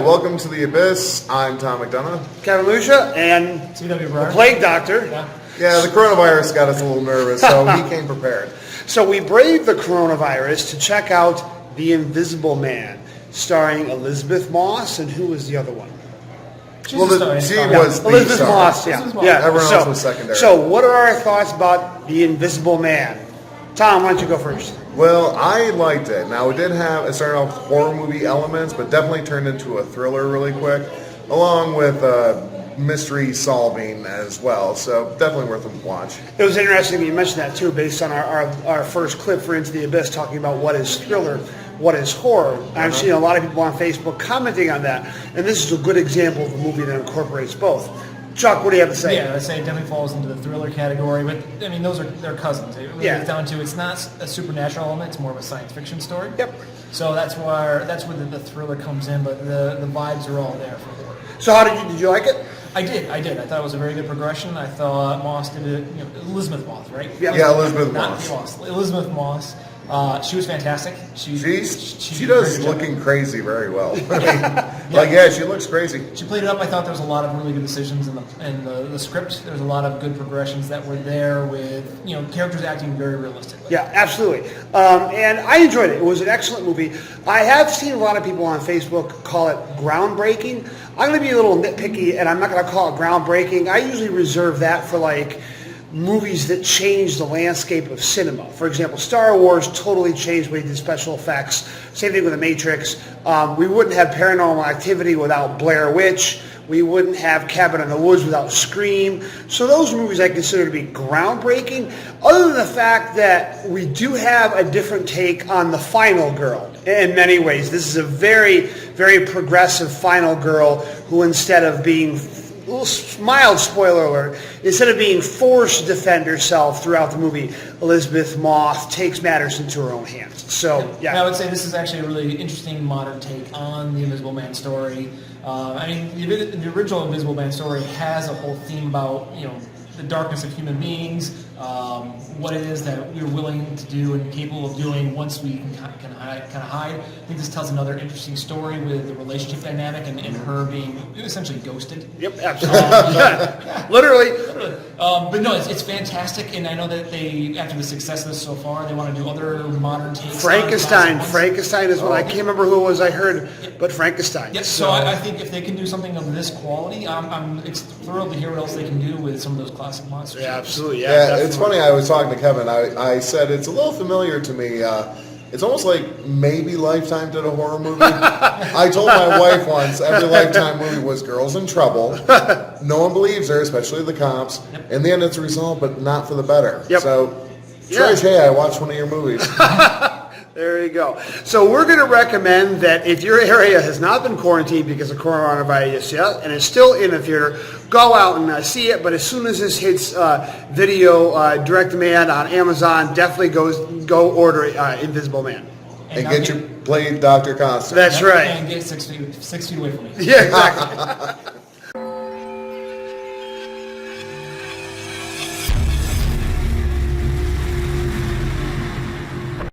welcome to The Abyss. I'm Tom McDonough. Kevin Lucia and C.W. the Brewer. Plague Doctor. Yeah, the coronavirus got us a little nervous, so he came prepared. So we braved the coronavirus to check out The Invisible Man, starring Elizabeth Moss, and who was the other one? She was the Elizabeth star. Moss, yeah. Elizabeth Moss. Yeah. Everyone else was secondary. So what are our thoughts about The Invisible Man? Tom, why don't you go first? Well, I liked it. Now, it started off with horror movie elements, but definitely turned into a thriller really quick, along with mystery solving as well. So definitely worth a watch. It was interesting that you mentioned that too, based on our first clip for Into the Abyss, talking about what is thriller, what is horror. I've seen a lot of people on Facebook commenting on that, and this is a good example of a movie that incorporates both. Chuck, what do you have to say? Yeah, I'd say it definitely falls into the thriller category, but I mean, they're cousins. It really gets down to it's not a supernatural element; it's more of a science fiction story. Yep. So that's where the thriller comes in, but the vibes are all there for horror. So how did you like it? I did. I thought it was a very good progression. I thought Moss did it. Elizabeth Moss, right? Yeah, Elizabeth Not Moss. Elizabeth Moss. She was fantastic. She did does a very good looking job. crazy very well. I mean, she looks crazy. She played it up. I thought there was a lot of really good decisions in the script. There was a lot of good progressions that were there with characters acting very realistically. Yeah, absolutely. And I enjoyed it. It was an excellent movie. I have seen a lot of people on Facebook call it groundbreaking. I'm going to be a little nitpicky, and I'm not going to call it groundbreaking. I usually reserve that for movies that change the landscape of cinema. For example, Star Wars totally changed the way they did special effects. Same thing with The Matrix. We wouldn't have Paranormal Activity without Blair Witch. We wouldn't have Cabin in the Woods without Scream. So those movies I consider to be groundbreaking, other than the fact that we do have a different take on the final girl in many ways. This is a very, very progressive final girl who, instead of being, mild spoiler alert, instead of being forced to defend herself throughout the movie, Elizabeth Moss takes matters into her own hands. So, yeah. And I would say this is actually a really interesting modern take on the Invisible Man story. The original Invisible Man story has a whole theme about, the darkness of human beings, what it is that we're willing to do and capable of doing once we can kind of hide. I think this tells another interesting story with the relationship dynamic and her being essentially ghosted. Yep, absolutely. Literally. But no, it's fantastic, and I know that they, after the success of this so far, they want to do other modern takes. Frankenstein is one. I can't remember who it was I heard, but Frankenstein. Yep. So I think if they can do something of this quality, it's thrilled to hear what else they can do with some of those classic monsters. Yeah, absolutely. Yeah, it's funny. I was talking to Kevin. I said it's a little familiar to me. It's almost like maybe Lifetime did a horror movie. I told my wife once every Lifetime movie was Girls in Trouble. No one believes her, especially the cops. In the end, it's resolved, but not for the better. Yep. So, Trish, hey, I watched one of your movies. There you go. So we're going to recommend that if your area has not been quarantined because of coronavirus yet and is still in a theater, go out and see it. But as soon as this hits video direct demand on Amazon, definitely go order Invisible Man. And get your Plague Doctor costume. That's right. And get 6 feet away from me. Yeah, exactly.